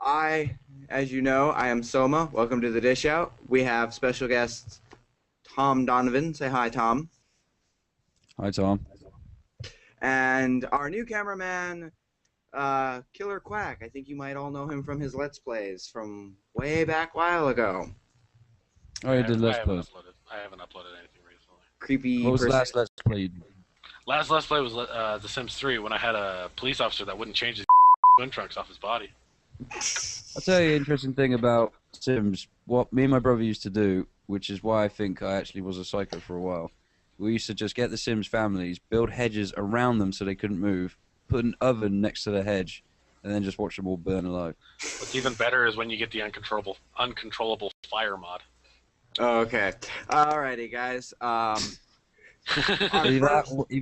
As you know, I am Soma. Welcome to the Dish Out. We have special guest Tom Donovan. Say hi, Tom. Hi, Tom. And our new cameraman, Killer Quack. I think you might all know him from his Let's Plays from way back a while ago. Oh, you did Let's Play. I haven't uploaded anything recently. Creepy. What was the person. last Let's Play? Last Let's Play was The Sims 3 when I had a police officer that wouldn't change his swim trunks off his body. I'll tell you an interesting thing about Sims. What me and my brother used to do, which is why I think I actually was a psycho for a while. We used to just get the Sims families, build hedges around them so they couldn't move, put an oven next to the hedge, and then just watch them all burn alive. What's even better is when you get the uncontrollable fire mod. Oh, okay. Alrighty, guys. Either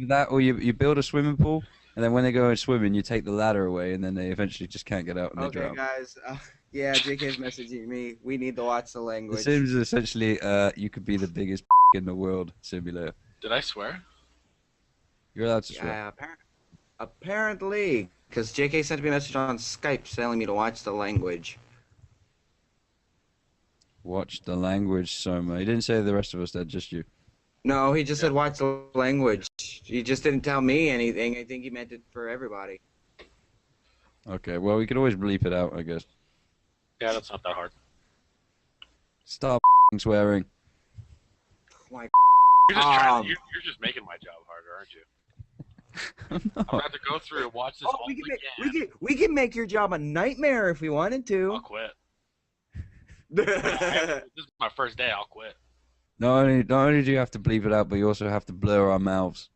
that or you build a swimming pool, and then when they go in swimming, you take the ladder away, and then they eventually just can't get out and they drown. Okay, guys. Yeah, JK's messaging me. We need to watch the language. The Sims is essentially, you could be the biggest in the world simulator. Did I swear? You're allowed to swear. Yeah, apparently. Because JK sent me a message on Skype telling me to watch the language. Watch the language, Soma. He didn't say the rest of us did, just you. No, he just said watch the language. He just didn't tell me anything. I think he meant it for everybody. Okay, well, we could always bleep it out, I guess. Yeah, that's not that hard. Stop swearing. Like, You're just you're just making my job harder, aren't you? No. I'm about to go through and watch this all again. we can make your job a nightmare if we wanted I'll to. quit. This is my first day. I'll quit. Not only do you have to bleep it out, but you also have to blur our mouths.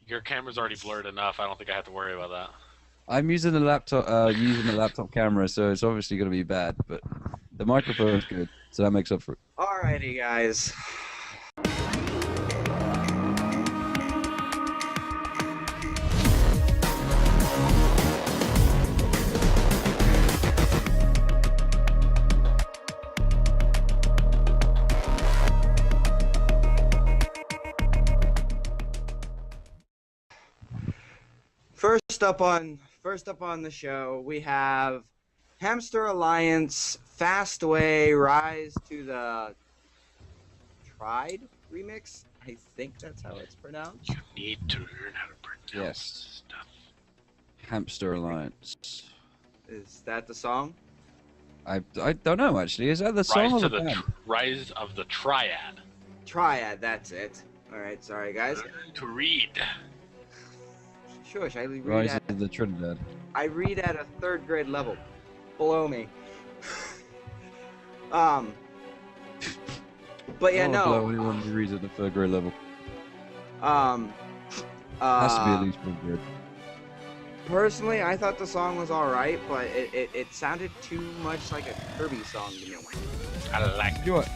Your camera's already blurred enough. I don't think I have to worry about that. I'm using a laptop, camera, so it's obviously going to be bad, but the microphone's good, so that makes up for it. Alrighty, guys. First up on the show, we have Hamster Alliance, Fastway, Rise to the Triad remix. I think that's how it's pronounced. You need to learn how to pronounce stuff. Hamster Alliance. Is that the song? I don't know, actually. Is that the song or the band? Rise of the Triad. Triad, that's it. Alright, sorry guys. Learn to read. Shush, I read Rise of the Trinidad. I read at a 3rd grade level. Below me. But yeah, no. Below anyone who reads at the 3rd grade level. Has to be at least 3rd grade. Personally, I thought the song was alright, but it sounded too much like a Kirby song to me. I like it. You know what?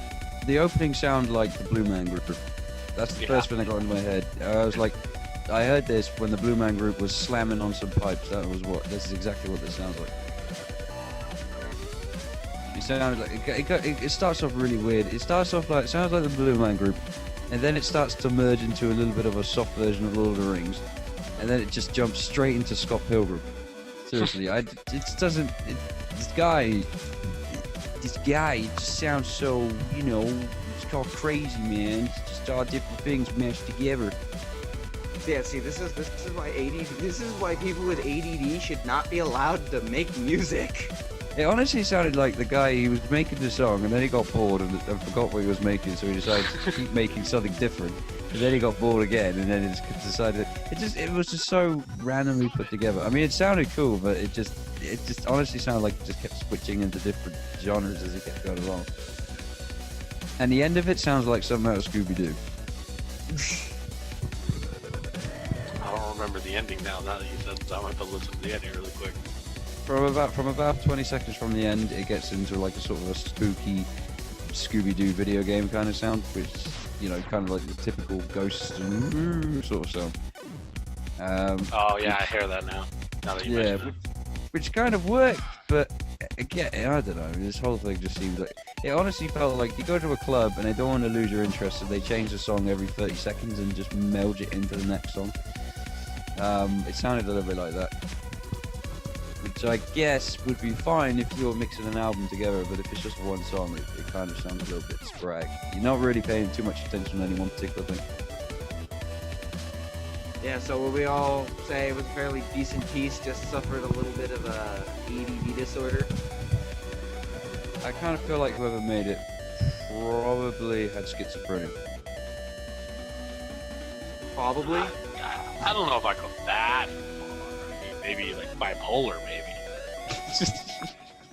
The opening sounded like the Blue Man Group. That's the first thing that got into my head. I was like, I heard this when the Blue Man Group was slamming on some pipes. This is exactly what this sounds like. It sounded like it starts off really weird. It starts off like, it sounds like the Blue Man Group, and then it starts to merge into a little bit of a soft version of Lord of the Rings, and then it just jumps straight into Scott Pilgrim. Seriously, this guy just sounds so, it's called crazy, man. It's just all different things mashed together. Yeah, see, this is why people with ADD should not be allowed to make music. It honestly sounded like the guy, he was making the song and then he got bored and forgot what he was making, so he decided to keep making something different. And then he got bored again, and then he just decided it was just so randomly put together. I mean, it sounded cool, but it just honestly sounded like it just kept switching into different genres as it kept going along. And the end of it sounds like something out of Scooby-Doo. I don't remember the ending now that you said, so I'm going to have to listen to the ending really quick. From about 20 seconds from the end, it gets into like a sort of a spooky Scooby-Doo video game kind of sound, which, kind of like the typical ghost sort of sound. Oh yeah, I hear that now. Now that you mention it. Which kind of worked, but again, I don't know. This whole thing just seems like it honestly felt like you go to a club and they don't want to lose your interest, so they change the song every 30 seconds and just meld it into the next song. It sounded a little bit like that. which I guess would be fine if you're mixing an album together, but if it's just one song, it kind of sounds a little bit sporadic. You're not really paying too much attention to any one particular thing. Yeah, so will we all say it was a fairly decent piece, just suffered a little bit of a ADD disorder? I kind of feel like whoever made it probably had schizophrenia. Probably. I don't know if I go that far. I mean, maybe like bipolar, maybe. Just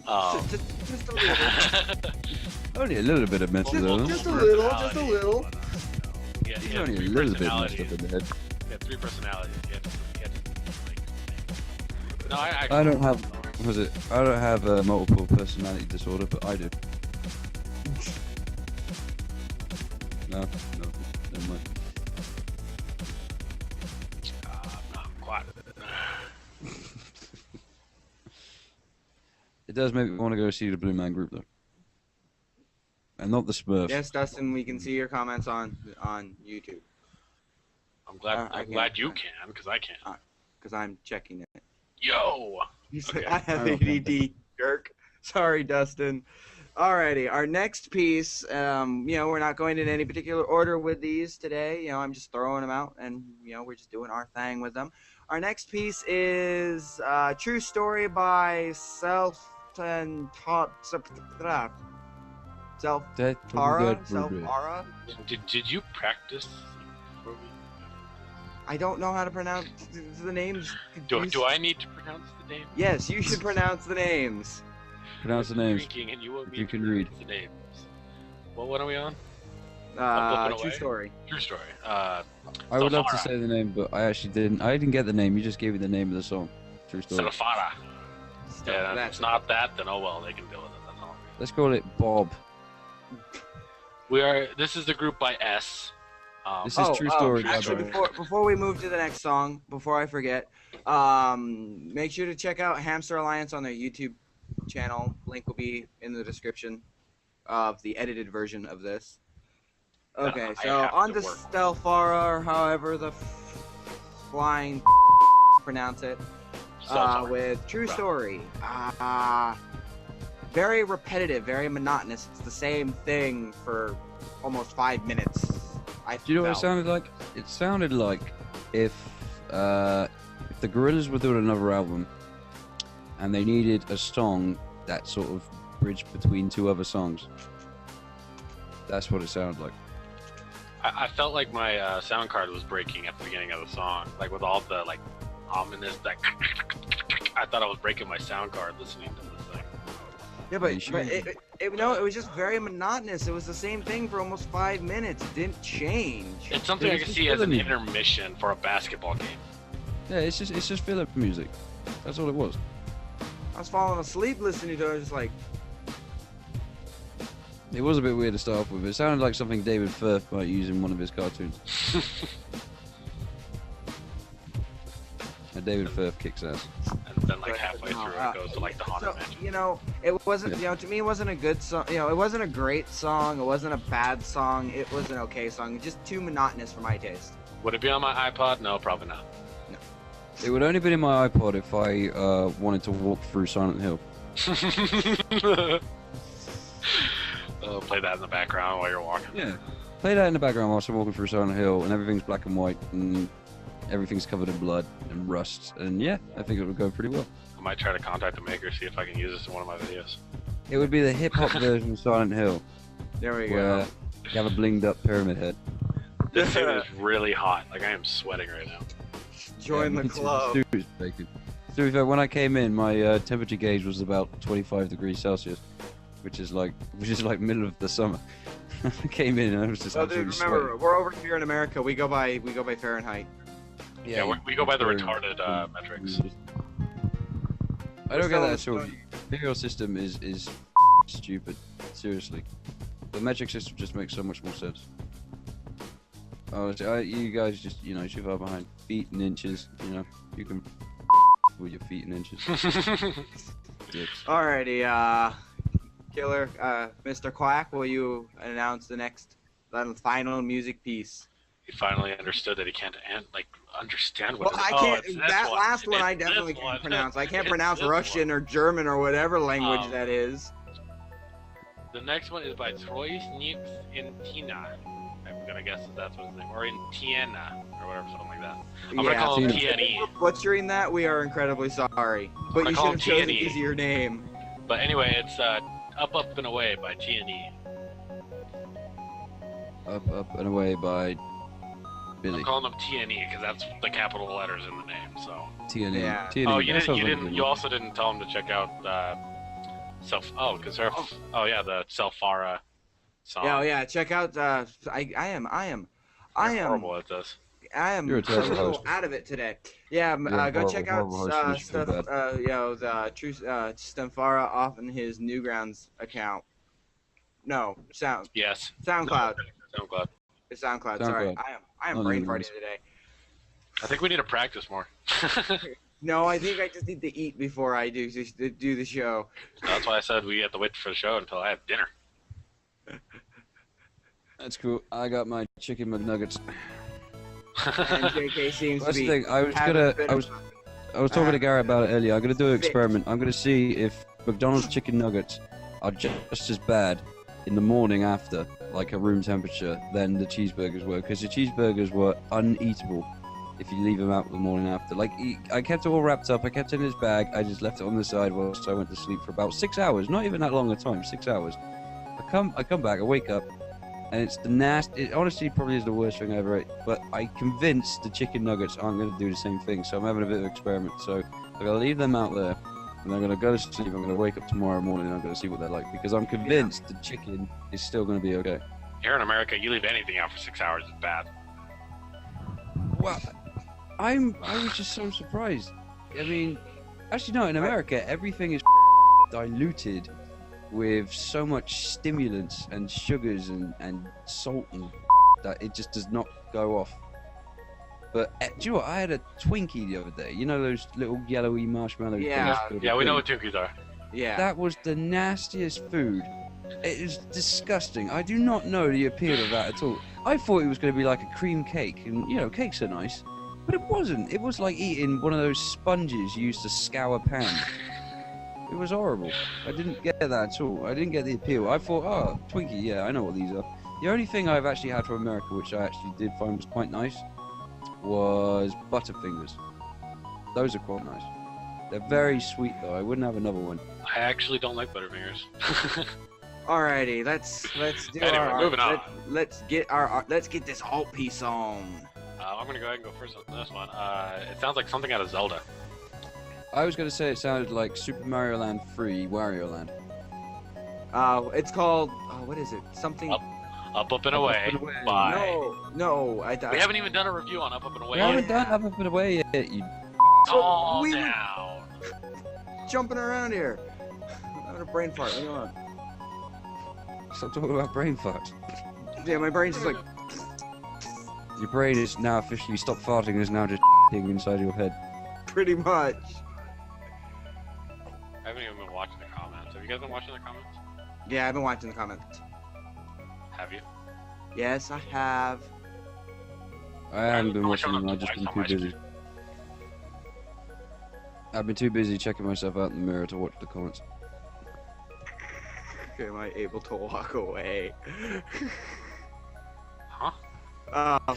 a little. Only a little bit of mental illness. Just a little, just a little. Yeah, He's only a little bit messed up in the head. Yeah, 3 personalities. No, I don't have. I don't have a multiple personality disorder, but I do. No, never mind. Not quite. It does make me want to go see the Blue Man Group though, and not the Smurfs. Yes, Dustin, we can see your comments on YouTube I'm glad. I I'm glad can't. you can, because I can't. because I'm checking it. Yo. He's Okay. like, I have I don't have ADD, jerk. Sorry, Dustin. Alrighty, our next piece, we're not going in any particular order with these today. I'm just throwing them out, and, we're just doing our thing with them. Our next piece is True Story by Selfara. Did you practice? I don't know how to pronounce the names. Do I need to pronounce the name? Yes, you should pronounce the names. Pronounce the names. Drinking and you want If me you to can read. pronounce the names. Well, what are we on? True away. Story. True Story. I would love to Selfara. say the name, but I actually didn't. I didn't get the name. You just gave me the name of the song. True story. Selfara. Yeah, if That's it's not that, then oh well, they can deal with it. That's all. Let's call it Bob. This is the group by S. This is True Story. by Actually, the way. before we move to the next song, before I forget, make sure to check out Hamster Alliance on their YouTube channel. Link will be in the description of the edited version of this. Okay, I so have on to to work. Selfara, or however the flying pronounce it, Selfara. with True Right. Story. Very repetitive, very monotonous. It's the same thing for almost 5 minutes. Do you know what it sounded like? It sounded like if the Gorillaz were doing another album and they needed a song that sort of bridged between 2 other songs. That's what it sounded like. I felt like my sound card was breaking at the beginning of the song, like with all the like ominous. Like, I thought I was breaking my sound card listening to this thing. Yeah, Are you but sure? it was just very monotonous. It was the same thing for almost 5 minutes. It didn't change. It's something I It's can just see as an filler intermission for a basketball game. Yeah, it's just filler music. That's all it was. I was falling asleep listening to it. I was just like, It was a bit weird to start off with. It sounded like something David Firth might use in one of his cartoons. And David Firth kicks ass. And then like halfway through it goes to like the haunted so, mansion. it wasn't, to me, it wasn't a good song. It wasn't a great song. It wasn't a bad song. It was an okay song. Just too monotonous for my taste. Would it be on my iPod? No, probably not. It would only been in my iPod if I wanted to walk through Silent Hill. Play that in the background while you're walking. Yeah. Play that in the background whilst I'm walking through Silent Hill and everything's black and white and everything's covered in blood and rust. And yeah, I think it would go pretty well. I might try to contact the maker, see if I can use this in one of my videos. It would be the hip-hop version of Silent Hill, There we where go. you have a blinged-up pyramid head. This thing is really hot. Like, I am sweating right now. Join the me too. club. Stu is bacon. To be fair, when I came in, my temperature gauge was about 25 degrees Celsius, which is like middle of the summer. I came in and I was just So, dude, absolutely remember, we're over here in America. We go by Fahrenheit. sweating. Yeah, we go by the you're- retarded metrics. I don't get that at So- all. The imperial system is stupid. Seriously, the metric system just makes so much more sense. Oh, you guys just too far behind. Feet and inches. You can with your feet and inches. Dicks. Alrighty, Killer, Mr. Quack, will you announce the final music piece? he finally understood that he can't understand what. Well, I can't. That last one I definitely can't pronounce. I can't pronounce Russian or German or whatever language that is. The next one is by TroisNyxEtienne. I'm gonna guess that's what his name, or Tiena, or whatever, something like that. I'm gonna call him TNE. If we're butchering that, we are incredibly sorry. But you should have chosen an easier name. But anyway, it's Up, Up, and Away by TNE. Up, Up, and Away by Billy. I'm calling them TNE because that's the capital letters in the name. So. TNE. Yeah. TNE. Oh, you didn't. You also didn't tell him to check out because they're the Selfara song. Yeah, yeah. Check out. I am horrible at this. I am You're a a terrible little host. out of it today. Yeah, go check out stuff. The true Selfara off in his Newgrounds account. No, Yes. SoundCloud. SoundCloud. It's SoundCloud. Sorry, I am brain farting today. I think we need to practice more. No, I think I just need to eat before I do the show. That's why I said we have to wait for the show until I have dinner. That's cool. I got my chicken McNuggets. And JK seems That's to the be. thing. I was talking to Gary about it earlier. I'm gonna do an experiment. I'm gonna see if McDonald's chicken nuggets are just as bad in the morning after, like a room temperature, than the cheeseburgers were. Because the cheeseburgers were uneatable if you leave them out the morning after. Like, I kept it all wrapped up. I kept it in his bag. I just left it on the side whilst I went to sleep for about 6 hours. Not even that long a time. 6 hours. I come back. I wake up. And it's the nasty. It honestly probably is the worst thing I ever ate. But I'm convinced the chicken nuggets aren't going to do the same thing. So I'm having a bit of an experiment. So I'm going to leave them out there. And I'm going to go to sleep. I'm going to wake up tomorrow morning and I'm going to see what they're like. Because I'm convinced the chicken is still going to be okay. Here in America, you leave anything out for 6 hours, it's bad. Well, I was just so surprised. I mean, actually no, in America, everything is diluted with so much stimulants and sugars and salt and that it just does not go off. But do you know what? I had a Twinkie the other day. You know those little yellowy marshmallow Yeah. things? Yeah, we know what Twinkies are. Yeah. That was the nastiest food. It is disgusting. I do not know the appeal of that at all. I thought it was going to be like a cream cake, and you know, cakes are nice. But it wasn't. It was like eating one of those sponges used to scour pan. It was horrible. I didn't get that at all. I didn't get the appeal. I thought, oh, Twinkie, yeah, I know what these are. The only thing I've actually had from America, which I actually did find was quite nice, was Butterfingers. Those are quite nice. They're very sweet, though. I wouldn't have another one. I actually don't like Butterfingers. Alrighty, let's do Anyway, our. moving on. Let's get this alt piece on. I'm gonna go ahead and go first on this one. It sounds like something out of Zelda. I was going to say it sounded like Super Mario Land 3, Wario Land. It's called. What is it? Something. Up, and Away. and Away. By. No. We haven't even done a review on Up, and Away. We haven't done Up and Away yet, you All we were down. jumping around here. I'm having a brain fart. Hang on. Stop talking about brain farts. Yeah, my brain's just like. Your brain is now officially stopped farting and is now just inside your head. Pretty much. I haven't even been watching the comments. Have you guys been watching the comments? Yeah, I've been watching the comments. Have you? Yes, I have. I haven't been I'm watching showing them, up I've just been twice too on my busy. screen. I've been too busy checking myself out in the mirror to watch the comments. Okay, am I able to walk away? Huh?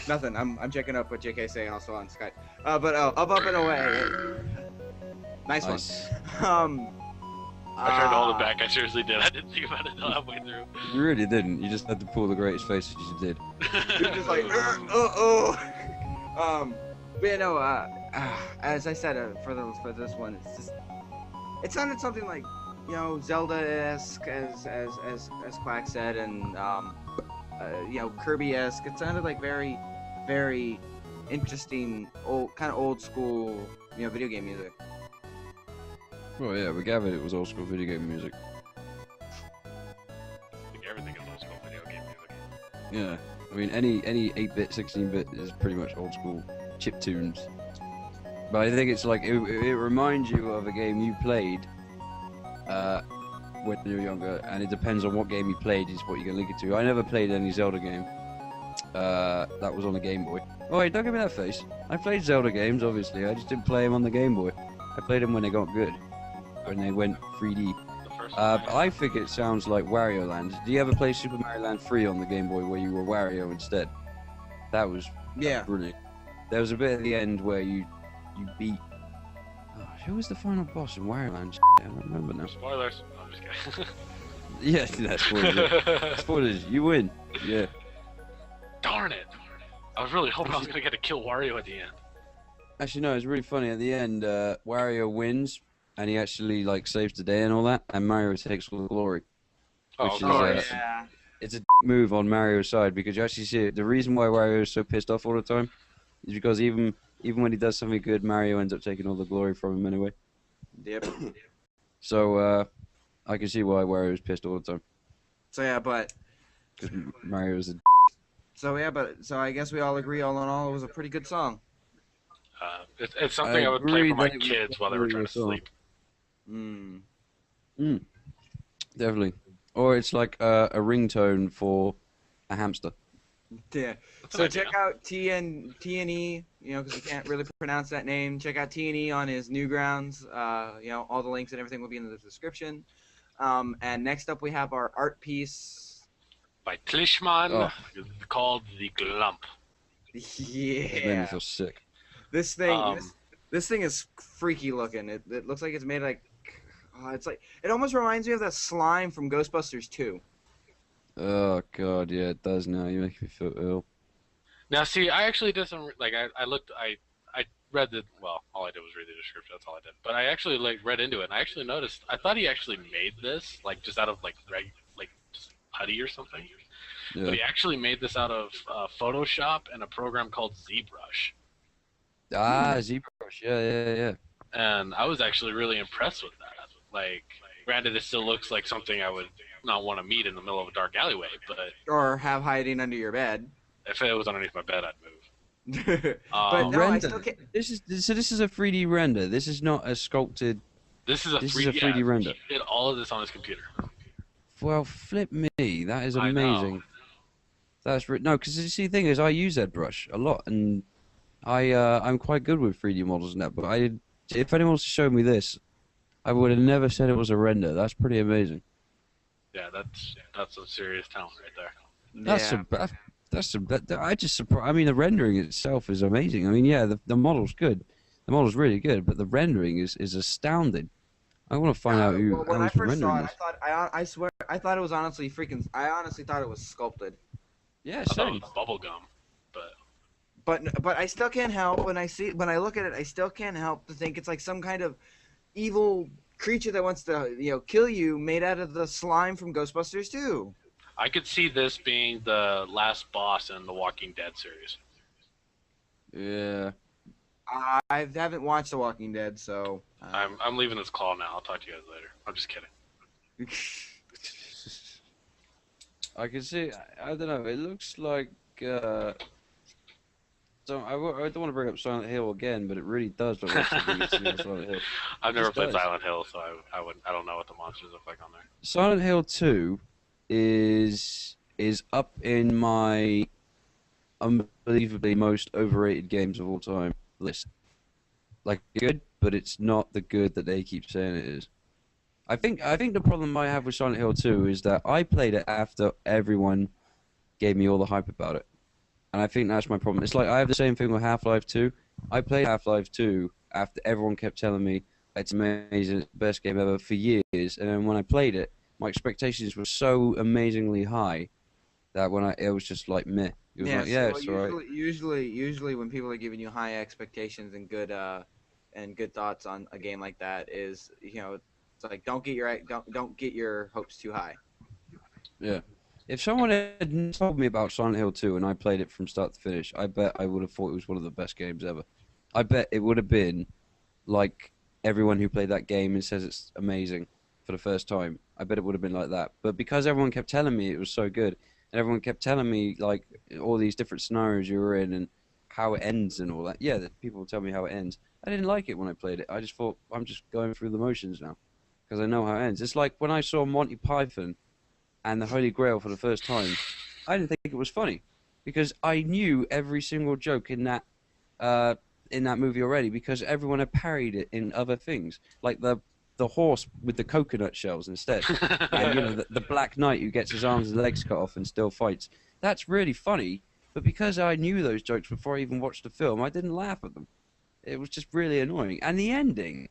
Nothing. I'm checking up what JK saying also on Skype. Up and Away. Nice Nice. one. I tried to hold it back. I seriously did. I didn't think about it until halfway through. You really didn't. You just had to pull the greatest faces you did. You're just like, but you know, as I said, for this one, it's just, it sounded something like, you know, Zelda-esque, as Quack said, and you know, Kirby-esque. It sounded like very, very interesting, kind of old school, you know, video game music. Well, yeah, we gathered it was old school video game music. I think everything is old school video game music. Yeah. I mean, any 8-bit, 16-bit is pretty much old school chip tunes. But I think it's like, it reminds you of a game you played when you were younger, and it depends on what game you played is what you can link it to. I never played any Zelda game, That was on the Game Boy. Oh wait, don't give me that face. I played Zelda games, obviously. I just didn't play them on the Game Boy. I played them when they got good, when they went 3D. The first But I think it sounds like Wario Land. Do you ever play Super Mario Land 3 on the Game Boy where you were Wario instead? That was brilliant. There was a bit at the end where you beat. Oh, who was the final boss in Wario Land? I don't remember now. Spoilers. I'm just kidding. Yeah, that's spoilers. Spoilers. You win. Yeah. Darn it! I was really hoping I was gonna get to kill Wario at the end. Actually, no, it's really funny. At the end, Wario wins, and he actually like saves the day and all that, and Mario takes all the glory. Oh, Which nice. yeah. It's a move on Mario's side because you actually see it. The reason why Wario is so pissed off all the time is because even when he does something good, Mario ends up taking all the glory from him anyway. Yep. So I can see why Wario is pissed all the time So yeah, but because Mario is a. so I guess we all agree. All in all, it was a pretty good song. It's something I would play agree for my that it was kids while they were trying to definitely a sleep. Definitely. Or it's like a ringtone for a hamster. Yeah. That's an So idea. check out TNE, because you can't really pronounce that name. Check out TNE on his Newgrounds. All the links and everything will be in the description. And next up we have our art piece. By Tlishman, Oh. called the Glump. It made me Yeah. feel sick. This thing, Um, this thing is freaky looking. It looks like it's made like, it almost reminds me of that slime from Ghostbusters 2. Oh god, yeah, it does now. You make me feel ill. Now, see, I actually did some I read the all I did was read the description. That's all I did. But I actually read into it, and I actually noticed. I thought he actually made this just out of just putty or something. Yeah. But he actually made this out of Photoshop and a program called ZBrush. Ah, ZBrush. Yeah. And I was actually really impressed with that. Granted, it still looks like something I would not want to meet in the middle of a dark alleyway, but Or have hiding under your bed. if it was underneath my bed, I'd move. But no, I Render. still can't. This is a 3D render. This is not a sculpted. This is a This 3D, is a 3D render. He did all of this on his computer. Well, flip me. That is I know. amazing. No, because you see, the thing is, I use ZBrush a lot, and I'm quite good with 3D models and that. But if anyone wants to show me this, I would have never said it was a render. That's pretty amazing. Yeah, that's some serious talent right there. I mean, the rendering itself is amazing. I mean, yeah, the model's good. The model's really good, but the rendering is astounding. I want to find out who When I who's first saw rendering it, this. I swear, I thought it was honestly freaking. I honestly thought it was sculpted. Yeah, I thought it same. was bubblegum, but But I still can't help when I look at it, I still can't help to think it's like some kind of evil creature that wants to kill you, made out of the slime from Ghostbusters 2. I could see this being the last boss in the Walking Dead series. Yeah. I haven't watched The Walking Dead, so I'm leaving this call now. I'll talk to you guys later. I'm just kidding. I can see. I don't know. It looks like. So I don't want to bring up Silent Hill again, but it really does look like something you'd see on Silent Hill. I've never Just played does. Silent Hill, so I don't know what the monsters look like on there. Silent Hill 2 is up in my unbelievably most overrated games of all time list. Like, good, but it's not the good that they keep saying it is. I think the problem I have with Silent Hill 2 is that I played it after everyone gave me all the hype about it. And I think that's my problem. It's like I have the same thing with Half-Life 2. I played Half-Life 2 after everyone kept telling me it's amazing, it's the best game ever for years. And then when I played it, my expectations were so amazingly high that it was just like meh. It was like, yeah, so it's alright. usually when people are giving you high expectations and good thoughts on a game like that is it's like don't get your hopes too high. Yeah. If someone had told me about Silent Hill 2 and I played it from start to finish, I bet I would have thought it was one of the best games ever. I bet it would have been like everyone who played that game and says it's amazing for the first time. I bet it would have been like that. But because everyone kept telling me it was so good, and everyone kept telling me like all these different scenarios you were in and how it ends and all that, yeah, that people would tell me how it ends. I didn't like it when I played it. I just thought I'm just going through the motions now because I know how it ends. It's like when I saw Monty Python and the Holy Grail for the first time, I didn't think it was funny. because I knew every single joke in that movie already because everyone had parried it in other things, like the horse with the coconut shells instead, and the Black Knight who gets his arms and legs cut off and still fights. That's really funny, but because I knew those jokes before I even watched the film, I didn't laugh at them. It was just really annoying, and the ending,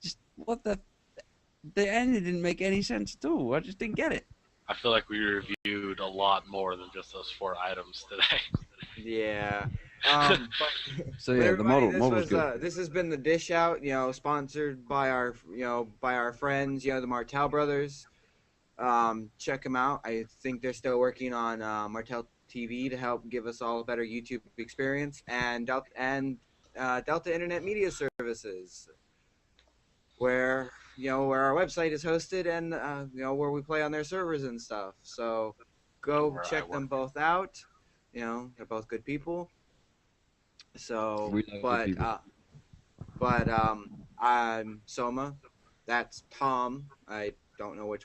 just what the ending didn't make any sense at all. I just didn't get it. I feel like we reviewed a lot more than just those 4 items today. Yeah. But, So but yeah, the everybody, model's good. this has been the Dish Out, sponsored by our friends, the Martell Brothers. Check them out. I think they're still working on Martell TV to help give us all a better YouTube experience, and Delta Internet Media Services, where our website is hosted, and where we play on their servers and stuff. So go Where I check them work. both out. They're both good people. So, We know good people. I'm Soma. That's Tom. I don't know which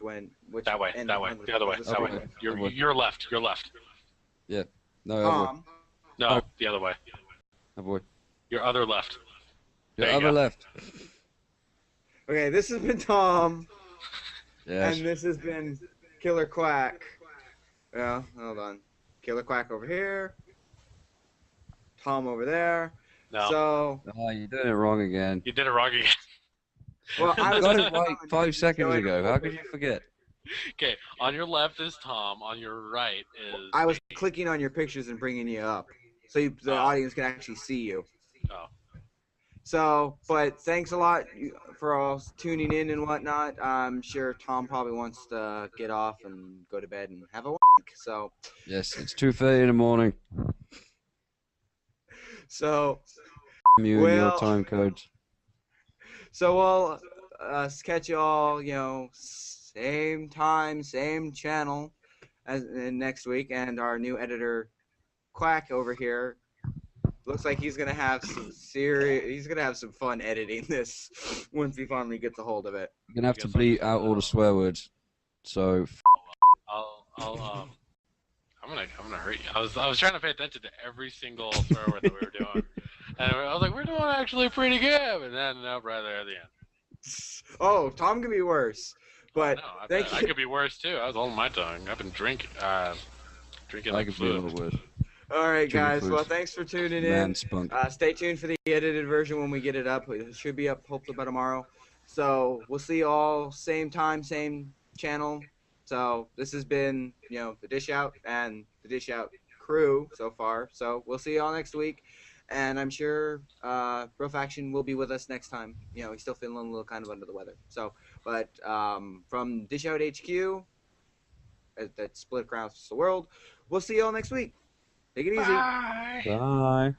That way, end that way, of the other way, the that way. circle. You're left, you're left. Yeah. No, Tom. No, Oh. the other way. oh boy. Your other left. Your There you other go. left. Okay, this has been Tom, Yes. and this has been Killer Quack. Well, hold on. Killer Quack over here. Tom over there. No, So, Oh, you're doing it wrong again. you did it wrong again. well, I I was got it right 5 seconds going ago. over How could you forget? Okay, on your left is Tom, on your right is... I was clicking on your pictures and bringing you up, so the Oh. audience can actually see you. Oh. So, but thanks a lot for all tuning in and whatnot. I'm sure Tom probably wants to get off and go to bed and have a wank. So, Yes, it's 2:30 in the morning. so You and your Well- time codes. we'll catch you all, same time, same channel as next week. And our new editor, Quack over here, looks like he's gonna have some fun editing this once he finally gets a hold of it. You're gonna have to bleep out all the swear words. So I'm gonna hurt you. I was trying to pay attention to every single swear word that we were doing, and I was like, we're doing actually pretty good, and then right there at the end. Oh, Tom could be worse. But No, I thank you. could be worse too. I was holding my tongue. I've been drinking I like could be a fluid. little worse. All right, Drinking guys. fluid. Well, thanks for tuning Man in. spunk. Stay tuned for the edited version when we get it up. It should be up hopefully by tomorrow. So we'll see you all same time, same channel. So this has been, the Dish Out and the Dish Out crew so far. So we'll see you all next week. And I'm sure Bro Faction will be with us next time. He's still feeling a little kind of under the weather. So, but from Dish Out HQ, that split across the world, we'll see you all next week. Take it easy. Bye. Bye.